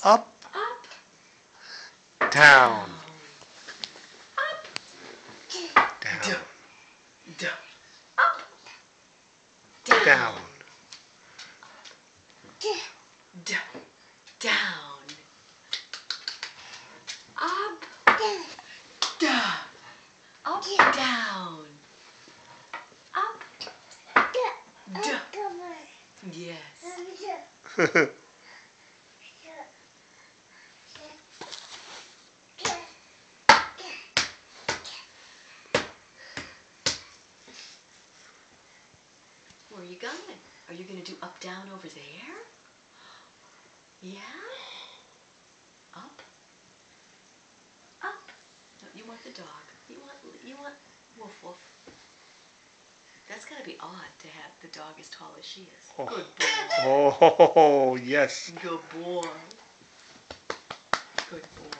Up, Up, down, up, down, down, up, down, down, down, down, up, down, up, down, up, down. Yes. Where are you going? Are you going to do up, down over there? Yeah? Up? Up? No, you want the dog. You want woof woof. That's got to be odd to have the dog as tall as she is. Oh. Good boy. Oh, yes. Good boy. Good boy.